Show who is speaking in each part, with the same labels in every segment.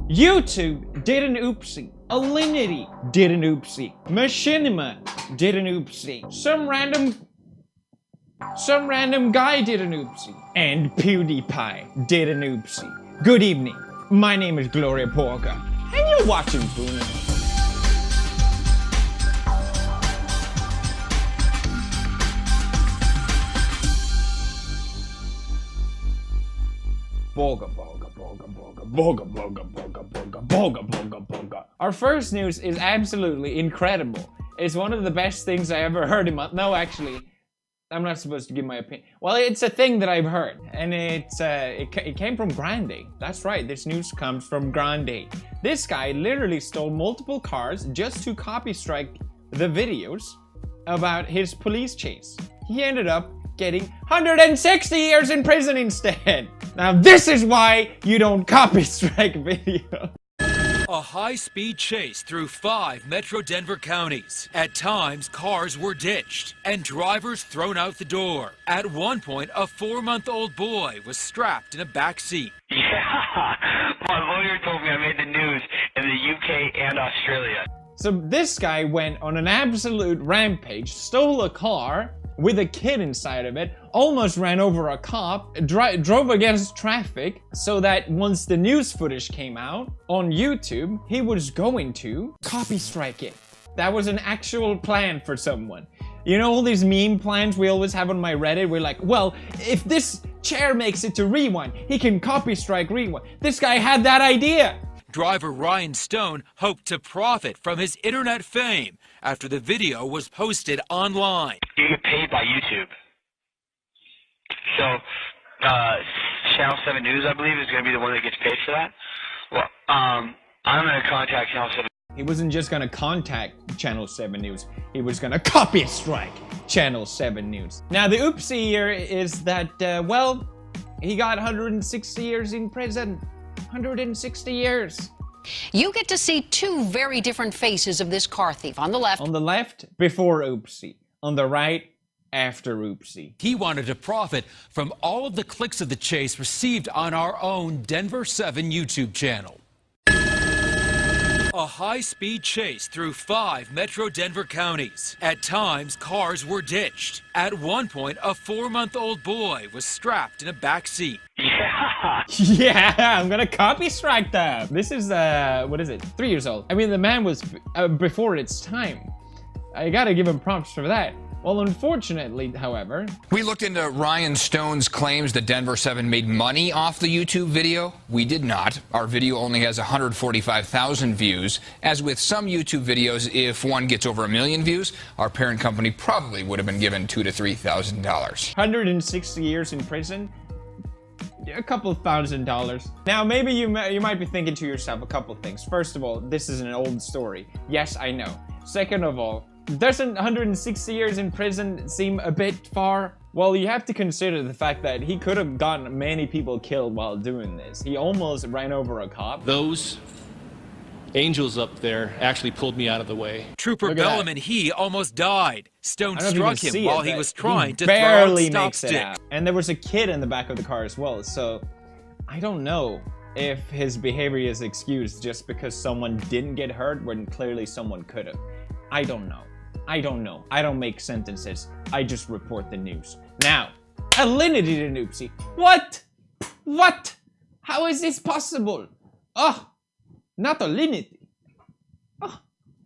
Speaker 1: YouTube did an oopsie. Alinity did an oopsie. Machinima did an oopsie. Some random guy did an oopsie. And PewDiePie did an oopsie. Good evening. My name is Gloria Porca, and you're watching Boona. Boga, boga, boga, boga, boga, boga, boga, boga, boga, boga, boga. Our first news is absolutely incredible. It's one of the best things I ever heard in my— no, actually, I'm not supposed to give my opinion. Well, it's a thing that I've heard, and it came from Grande. That's right, this news comes from Grande. This guy literally stole multiple cars just to copy strike the videos about his police chase. He ended up getting 160 years in prison instead. Now this is why you don't copy strike video.
Speaker 2: A high-speed chase through 5 Metro Denver counties. At times, cars were ditched and drivers thrown out the door. At one point, a 4-month-old boy was strapped in a back seat.
Speaker 3: Yeah, my lawyer told me I made the news in the UK and Australia.
Speaker 1: So this guy went on an absolute rampage, stole a car with a kid inside of it, almost ran over a cop, drove against traffic, so that once the news footage came out on YouTube, he was going to copy strike it. That was an actual plan for someone. You know all these meme plans we always have on my Reddit? We're like, well, if this chair makes it to Rewind, he can copy strike Rewind. This guy had that idea.
Speaker 2: Driver Ryan Stone hoped to profit from his internet fame after the video was posted online.
Speaker 3: You get paid by YouTube. So, Channel 7 News, I believe, is going to be the one that gets paid for that. Well, I'm going to contact Channel 7.
Speaker 1: He wasn't just going to contact Channel 7 News. He was going to copy strike Channel 7 News. Now, the oopsie here is that, well, he got 160 years in prison. 160 years.
Speaker 4: You get to see 2 very different faces of this car thief. On the left,
Speaker 1: before oopsie. On the right, after oopsie.
Speaker 2: He wanted to profit from all of the clicks of the chase received on our own Denver 7 YouTube channel. A high-speed chase through 5 Metro Denver counties. At times, cars were ditched. At one point, a 4-month-old boy was strapped in a back seat.
Speaker 3: Yeah.
Speaker 1: Yeah, I'm gonna copy strike that. This is, what is it? 3 years old. I mean, the man was before its time. I gotta give him props for that. Well, unfortunately, however,
Speaker 5: we looked into Ryan Stone's claims that Denver 7 made money off the YouTube video. We did not. Our video only has 145,000 views. As with some YouTube videos, if one gets over 1 million views, our parent company probably would have been given $2,000 to $3,000.
Speaker 1: 160 years in prison, a couple $1,000. Now, maybe you might be thinking to yourself a couple things. First of all, this is an old story. Yes, I know. Second of all, doesn't 160 years in prison seem a bit far? Well, you have to consider the fact that he could have gotten many people killed while doing this. He almost ran over a cop.
Speaker 6: Those angels up there actually pulled me out of the way.
Speaker 2: Trooper Bellum and he almost died. Stone struck him while he was trying to
Speaker 1: barely
Speaker 2: throw out
Speaker 1: makes it out. And there was a kid in the back of the car as well, so I don't know if his behavior is excused just because someone didn't get hurt when clearly someone could have. I don't know. I don't know. I don't make sentences. I just report the news. Now, Alinity did an oopsie. What? What? How is this possible? Oh, not Alinity. Oh,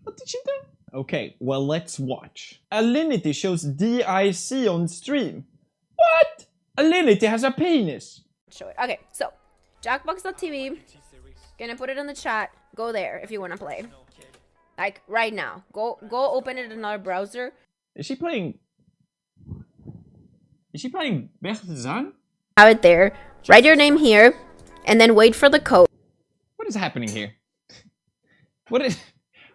Speaker 1: what did she do? Okay, well, let's watch. Alinity shows DIC on stream. What? Alinity has a penis.
Speaker 7: Show it. Okay, so Jackbox.tv. Gonna put it in the chat. Go there if you want to play. Like right now. Go open it in another browser.
Speaker 1: Is she playing Berzan?
Speaker 7: Have it there. Write your name here and then wait for the code.
Speaker 1: What is happening here?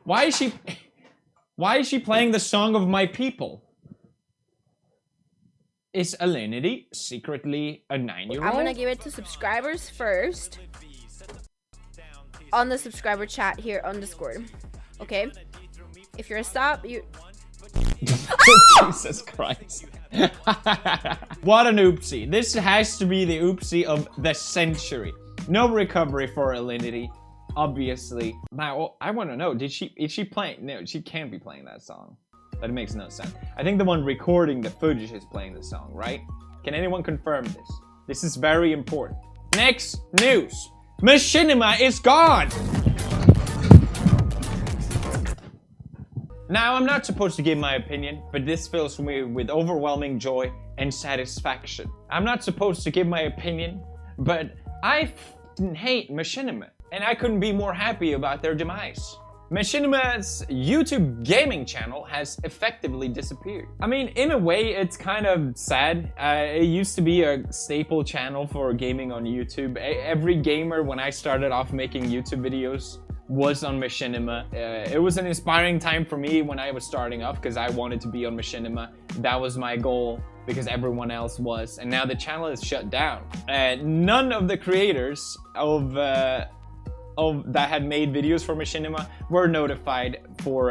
Speaker 1: Why is she playing the song of my people? Is Alinity secretly a 9-year-old?
Speaker 7: I'm gonna give it to subscribers first. On the subscriber chat here on Discord. Okay? If you're a sub, you...
Speaker 1: Jesus Christ. What an oopsie. This has to be the oopsie of the century. No recovery for Alinity. obviously. Now, I want to know, is she playing? No, she can't be playing that song. That makes no sense. I think the one recording the footage is playing the song, right? Can anyone confirm this? This is very important. Next news. Machinima is gone! Now, I'm not supposed to give my opinion, but this fills me with overwhelming joy and satisfaction. I'm not supposed to give my opinion, but I hate Machinima, and I couldn't be more happy about their demise. Machinima's YouTube gaming channel has effectively disappeared. I mean, in a way, it's kind of sad. It used to be a staple channel for gaming on YouTube. Every gamer, when I started off making YouTube videos, was on Machinima. It was an inspiring time for me when I was starting off because I wanted to be on Machinima. That was my goal because everyone else was. And now the channel is shut down. None of the creators of that had made videos for Machinima were notified for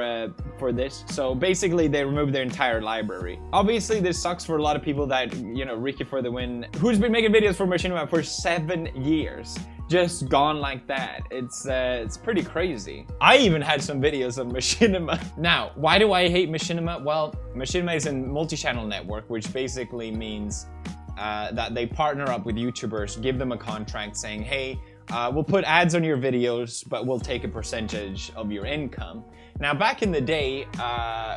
Speaker 1: this. So basically they removed their entire library. Obviously this sucks for a lot of people that, you know, Ricky for the win, who's been making videos for Machinima for 7 years. Just gone like that. It's pretty crazy. I even had some videos of Machinima. Now, why do I hate Machinima? Well, Machinima is a multi-channel network, which basically means that they partner up with YouTubers, give them a contract saying, hey, we'll put ads on your videos, but we'll take a percentage of your income. Now, back in the day,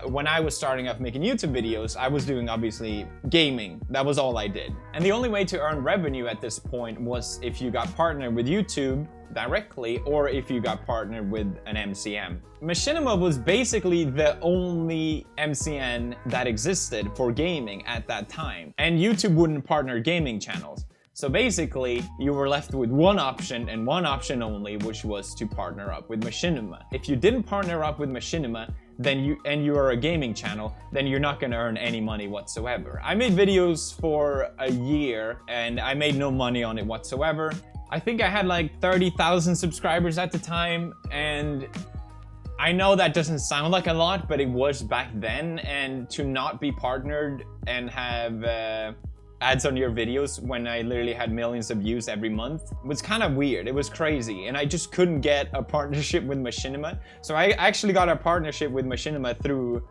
Speaker 1: when I was starting off making YouTube videos, I was doing, obviously, gaming. That was all I did. And the only way to earn revenue at this point was if you got partnered with YouTube directly, or if you got partnered with an MCN. Machinima was basically the only MCN that existed for gaming at that time. And YouTube wouldn't partner gaming channels. So basically, you were left with one option and one option only, which was to partner up with Machinima. If you didn't partner up with Machinima, then you are a gaming channel, then you're not gonna earn any money whatsoever. I made videos for a year and I made no money on it whatsoever. I think I had like 30,000 subscribers at the time, and I know that doesn't sound like a lot, but it was back then, and to not be partnered and have ads on your videos when I literally had millions of views every month was kind of weird. It was crazy, and I just couldn't get a partnership with Machinima. So I actually got a partnership with Machinima through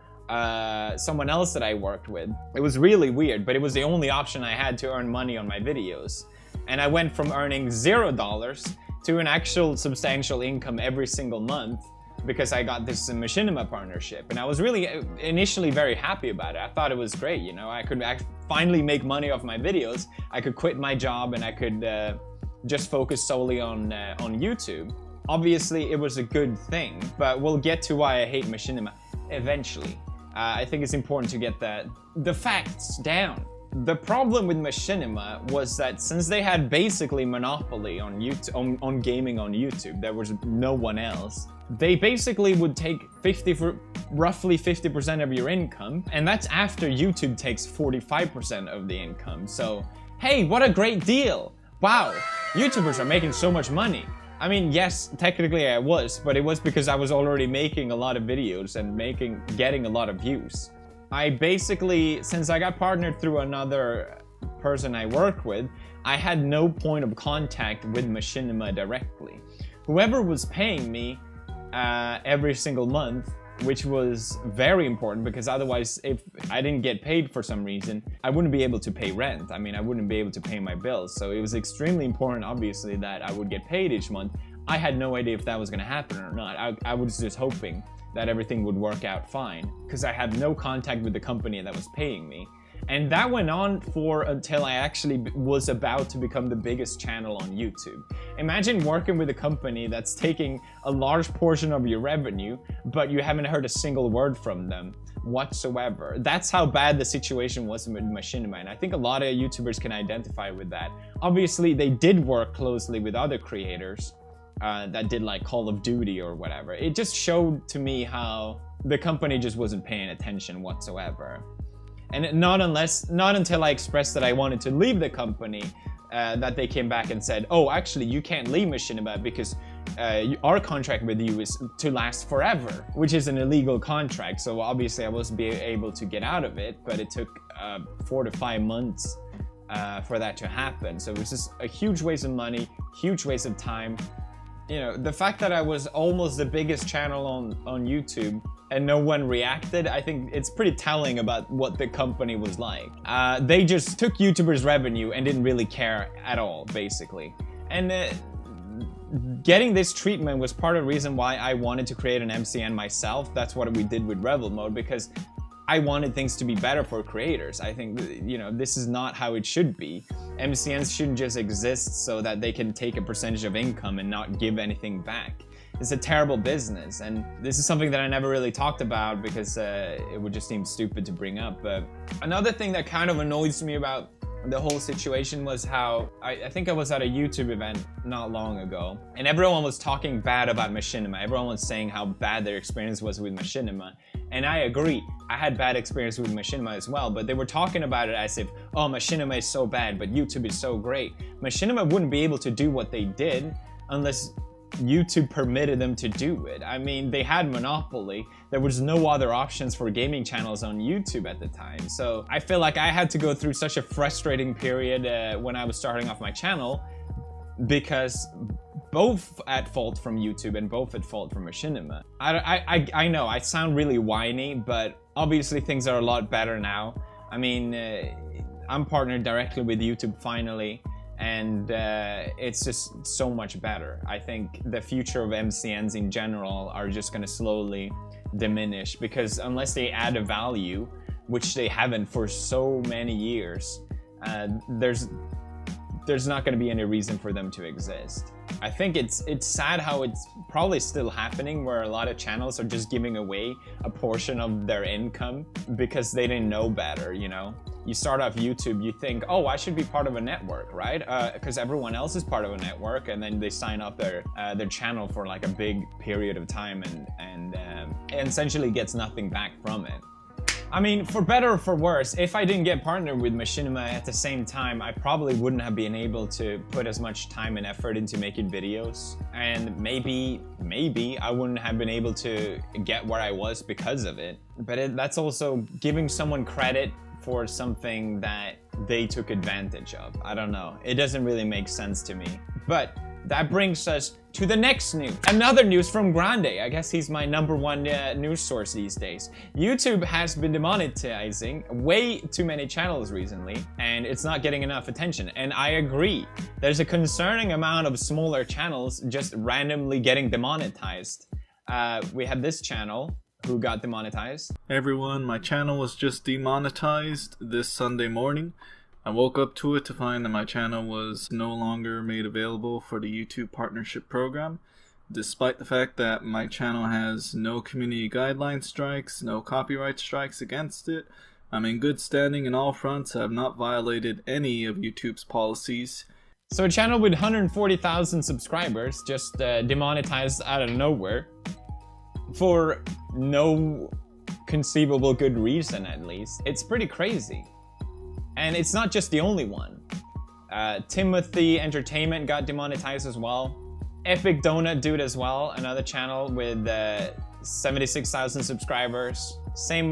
Speaker 1: someone else that I worked with. It was really weird, but it was the only option I had to earn money on my videos. And I went from earning $0 to an actual substantial income every single month because I got this Machinima partnership. And I was really initially very happy about it. I thought it was great, you know, I could finally make money off my videos. I could quit my job and I could just focus solely on YouTube. Obviously, it was a good thing, but we'll get to why I hate Machinima eventually. I think it's important to get the facts down. The problem with Machinima was that since they had basically monopoly on YouTube, on gaming on YouTube, there was no one else. They basically would take roughly 50% of your income, and that's after YouTube takes 45% of the income. So, hey, what a great deal! Wow, YouTubers are making so much money. I mean, yes, technically I was, but it was because I was already making a lot of videos and getting a lot of views. I basically, since I got partnered through another person I work with, I had no point of contact with Machinima directly. Whoever was paying me every single month, which was very important because otherwise, if I didn't get paid for some reason, I wouldn't be able to pay rent. I mean, I wouldn't be able to pay my bills. So it was extremely important, obviously, that I would get paid each month. I had no idea if that was going to happen or not. I was just hoping that everything would work out fine because I had no contact with the company that was paying me. And that went on until I actually was about to become the biggest channel on YouTube. Imagine working with a company that's taking a large portion of your revenue, but you haven't heard a single word from them whatsoever. That's how bad the situation was with Machinima, and I think a lot of YouTubers can identify with that. Obviously, they did work closely with other creators that did like Call of Duty or whatever. It just showed to me how the company just wasn't paying attention whatsoever. And not until I expressed that I wanted to leave the company that they came back and said, oh, actually, you can't leave Machinima because our contract with you is to last forever, which is an illegal contract. So obviously I wasn't able to get out of it, but it took 4 to 5 months for that to happen. So it was just a huge waste of money, huge waste of time. You know, the fact that I was almost the biggest channel on YouTube and no one reacted, I think it's pretty telling about what the company was like. They just took YouTubers' revenue and didn't really care at all, basically. And getting this treatment was part of the reason why I wanted to create an MCN myself. That's what we did with Reupload, because I wanted things to be better for creators. I think, you know, this is not how it should be. MCNs shouldn't just exist so that they can take a percentage of income and not give anything back. It's a terrible business, and this is something that I never really talked about because it would just seem stupid to bring up. But another thing that kind of annoys me about the whole situation was how I think I was at a YouTube event not long ago, and everyone was talking bad about Machinima. Everyone was saying how bad their experience was with Machinima. And I agree, I had bad experience with Machinima as well, but they were talking about it as if, oh, Machinima is so bad, but YouTube is so great. Machinima wouldn't be able to do what they did unless YouTube permitted them to do it. I mean, they had monopoly. There was no other options for gaming channels on YouTube at the time. So I feel like I had to go through such a frustrating period when I was starting off my channel, because both at fault from YouTube and both at fault from Machinima. I know I sound really whiny, but obviously things are a lot better now. I mean, I'm partnered directly with YouTube finally, and it's just so much better. I think the future of MCNs in general are just gonna slowly diminish, because unless they add a value, which they haven't for so many years, there's not going to be any reason for them to exist. I think it's sad how it's probably still happening, where a lot of channels are just giving away a portion of their income because they didn't know better, you know? You start off YouTube, you think, oh, I should be part of a network, right? Because everyone else is part of a network, and then they sign up their channel for like a big period of time and essentially gets nothing back from it. I mean, for better or for worse, if I didn't get partnered with Machinima at the same time, I probably wouldn't have been able to put as much time and effort into making videos. And maybe I wouldn't have been able to get where I was because of it. But that's also giving someone credit for something that they took advantage of. I don't know. It doesn't really make sense to me. But that brings us to the next news. Another news from Grande. I guess he's my #1 news source these days. YouTube has been demonetizing way too many channels recently, and it's not getting enough attention. And I agree. There's a concerning amount of smaller channels just randomly getting demonetized. We have this channel who got demonetized.
Speaker 8: Hey everyone, my channel was just demonetized this Sunday morning. I woke up to it to find that my channel was no longer made available for the YouTube Partnership Program, despite the fact that my channel has no community guideline strikes, no copyright strikes against it. I'm in good standing in all fronts. I have not violated any of YouTube's policies.
Speaker 1: So a channel with 140,000 subscribers just demonetized out of nowhere for no conceivable good reason, at least. It's pretty crazy. And it's not just the only one. Timothy Entertainment got demonetized as well. Epic Donut Dude as well, another channel with 76,000 subscribers. Same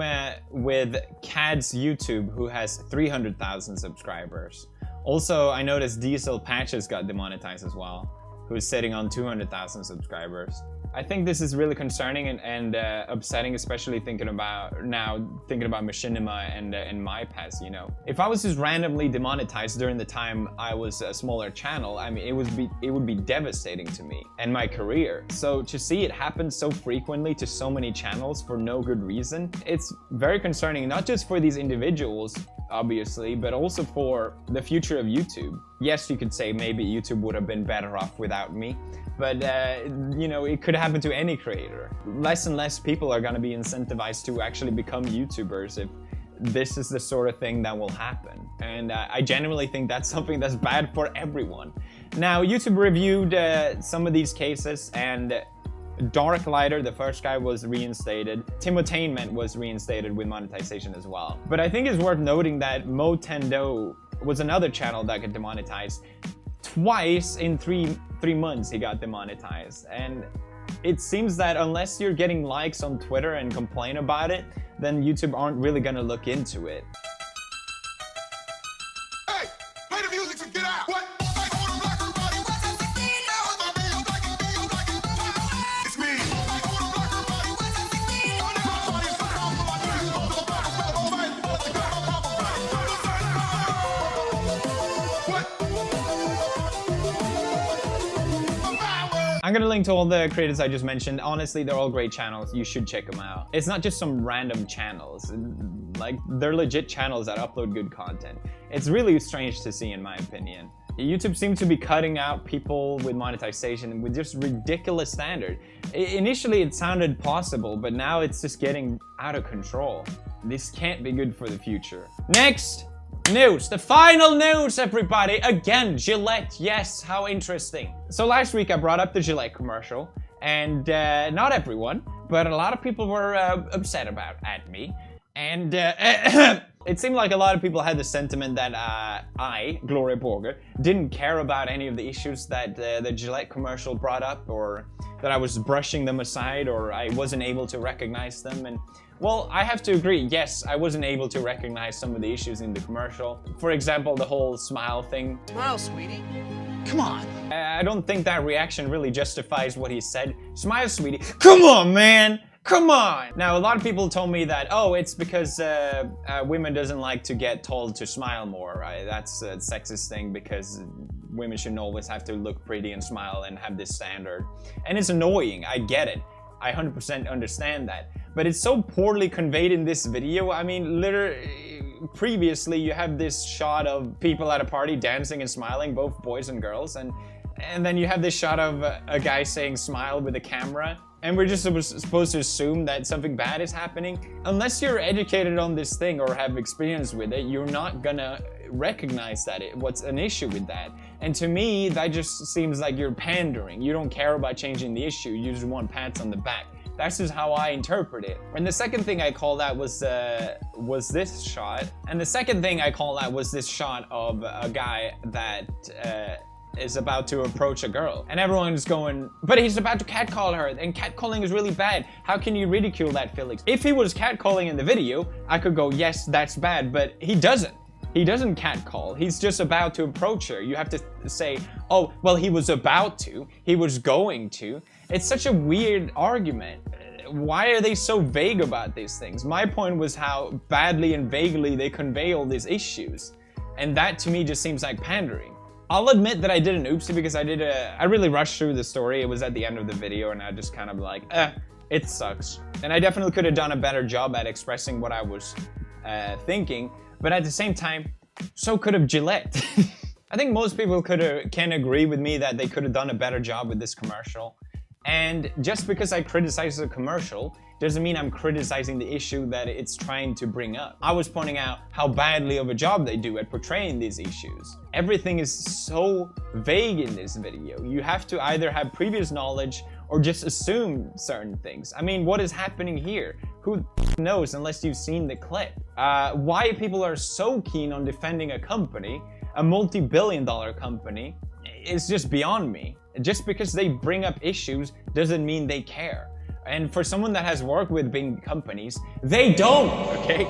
Speaker 1: with Cad's YouTube, who has 300,000 subscribers. Also, I noticed Diesel Patches got demonetized as well, who's sitting on 200,000 subscribers. I think this is really concerning and upsetting, especially thinking about Machinima and my past, you know. If I was just randomly demonetized during the time I was a smaller channel, I mean, it would be devastating to me and my career. So to see it happen so frequently to so many channels for no good reason, it's very concerning, not just for these individuals, obviously, but also for the future of YouTube. Yes, you could say maybe YouTube would have been better off without me, but you know, it could happen to any creator. Less and less people are gonna be incentivized to actually become YouTubers if this is the sort of thing that will happen. And I genuinely think that's something that's bad for everyone. Now, YouTube reviewed some of these cases, and Darklighter, the first guy, was reinstated. Timotainment was reinstated with monetization as well. But I think it's worth noting that Motendo was another channel that got demonetized. Twice in three months he got demonetized. And it seems that unless you're getting likes on Twitter and complain about it, then YouTube aren't really gonna look into it.
Speaker 9: Hey, play the music to get out. What?
Speaker 1: gonna link to all the creators I just mentioned. Honestly, they're all great channels. You should check them out. It's not just some random channels. Like, they're legit channels that upload good content. It's really strange to see, in my opinion. YouTube seems to be cutting out people with monetization with just ridiculous standard. Initially, it sounded possible, but now it's just getting out of control. This can't be good for the future. Next news, the final news, everybody. Again, Gillette. Yes, how interesting. So last week I brought up the Gillette commercial, and not everyone, but a lot of people were upset at me. And it seemed like a lot of people had the sentiment that I, Gloria Borger, didn't care about any of the issues that the Gillette commercial brought up, or that I was brushing them aside, or I wasn't able to recognize them. And well, I have to agree, yes, I wasn't able to recognize some of the issues in the commercial. For example, the whole smile thing.
Speaker 9: Smile, sweetie. Come on.
Speaker 1: I don't think that reaction really justifies what he said. Smile, sweetie. Come on, man! Come on! Now, a lot of people told me that, oh, it's because women doesn't like to get told to smile more, right? That's a sexist thing because women shouldn't always have to look pretty and smile and have this standard. And it's annoying, I get it. I 100% understand that. But it's so poorly conveyed in this video. I mean, literally, previously you have this shot of people at a party dancing and smiling, both boys and girls, and then you have this shot of a guy saying smile with a camera. And we're just supposed to assume that something bad is happening. Unless you're educated on this thing or have experience with it, you're not gonna recognize that what's an issue with that. And to me, that just seems like you're pandering. You don't care about changing the issue, you just want pats on the back. That's just how I interpret it. And the second thing I call that was this shot. And the second thing I call that was this shot of a guy that is about to approach a girl, and everyone's going, but he's about to catcall her, and catcalling is really bad. How can you ridicule that, Felix? If he was catcalling in the video, I could go, yes, that's bad, but he doesn't. He doesn't catcall. He's just about to approach her. You have to say, oh, well, he was about to, he was going to. It's such a weird argument. Why are they so vague about these things? My point was how badly and vaguely they convey all these issues, and that to me just seems like pandering. I'll admit that I did an oopsie because I really rushed through the story. It was at the end of the video and I just kind of like, it sucks. And I definitely could have done a better job at expressing what I was thinking, but at the same time, so could have Gillette. I think most people can agree with me that they could have done a better job with this commercial. And just because I criticize the commercial doesn't mean I'm criticizing the issue that it's trying to bring up. I was pointing out how badly of a job they do at portraying these issues. Everything is so vague in this video. You have to either have previous knowledge or just assume certain things. I mean, what is happening here? Who knows unless you've seen the clip? Why people are so keen on defending a company, a multi-billion-dollar company, is just beyond me. Just because they bring up issues doesn't mean they care. And for someone that has worked with big companies, they don't, okay?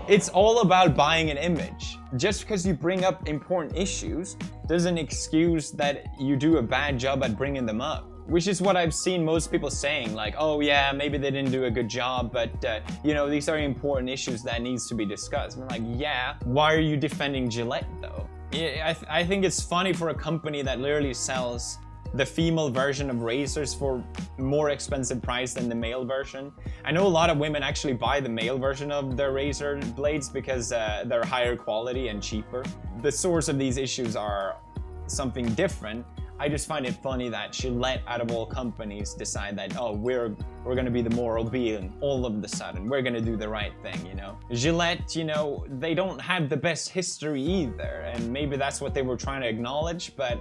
Speaker 1: It's all about buying an image. Just because you bring up important issues doesn't excuse that you do a bad job at bringing them up. Which is what I've seen most people saying, like, oh yeah, maybe they didn't do a good job, but you know, these are important issues that needs to be discussed. And I'm like, yeah, why are you defending Gillette though? I think it's funny for a company that literally sells the female version of razors for more expensive price than the male version. I know a lot of women actually buy the male version of their razor blades because they're higher quality and cheaper. The source of these issues are something different. I just find it funny that Gillette, out of all companies, decide that, oh, we're gonna be the moral being all of the sudden. We're gonna do the right thing, you know? Gillette, you know, they don't have the best history either, and maybe that's what they were trying to acknowledge, but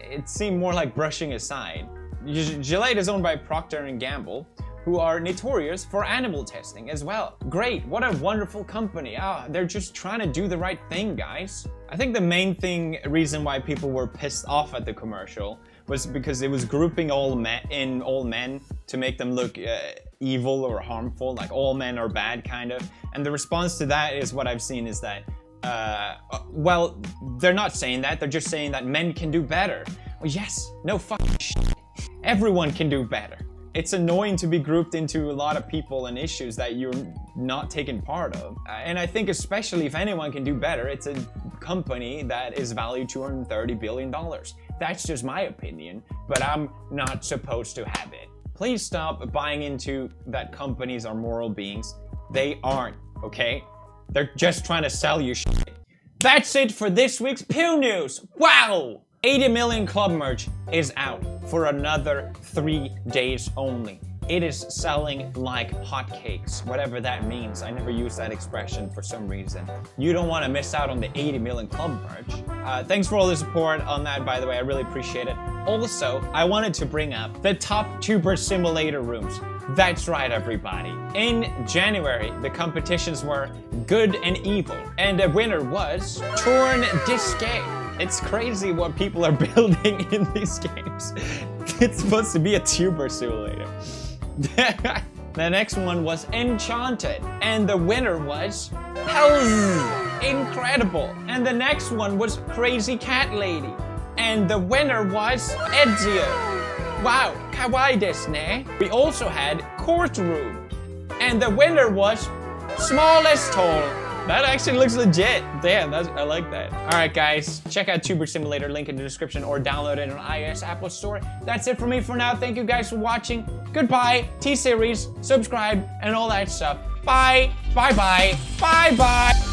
Speaker 1: it seemed more like brushing aside. Gillette is owned by Procter & Gamble, who are notorious for animal testing as well. Great, what a wonderful company. They're just trying to do the right thing, guys. I think the main reason why people were pissed off at the commercial was because it was grouping all men to make them look evil or harmful, like all men are bad, kind of. And the response to that is what I've seen is that well, they're not saying that, they're just saying that men can do better. Well, yes, no fucking shit. Everyone can do better. It's annoying to be grouped into a lot of people and issues that you're not taking part of. And I think especially if anyone can do better, it's a company that is valued $230 billion. That's just my opinion, but I'm not supposed to have it. Please stop buying into that companies are moral beings. They aren't, okay? They're just trying to sell you shit. That's it for this week's Pew News. Wow! 80 million club merch is out for another 3 days only. It is selling like hotcakes, whatever that means. I never use that expression for some reason. You don't want to miss out on the 80 million club merch. Thanks for all the support on that, by the way. I really appreciate it. Also, I wanted to bring up the top tuber simulator rooms. That's right, everybody. In January, the competitions were Good and Evil, and the winner was Torn Disque. It's crazy what people are building in these games. It's supposed to be a tuber simulator. The next one was Enchanted, and the winner was Hells. Incredible. And the next one was Crazy Cat Lady, and the winner was Ezio. Wow, kawaii desu ne. We also had Courtroom, and the winner was Smallest Tall. That actually looks legit. Damn, I like that. All right, guys, check out Tuber Simulator, link in the description, or download it on iOS Apple Store. That's it for me for now. Thank you guys for watching. Goodbye, T-Series, subscribe, and all that stuff. Bye, bye-bye, bye-bye.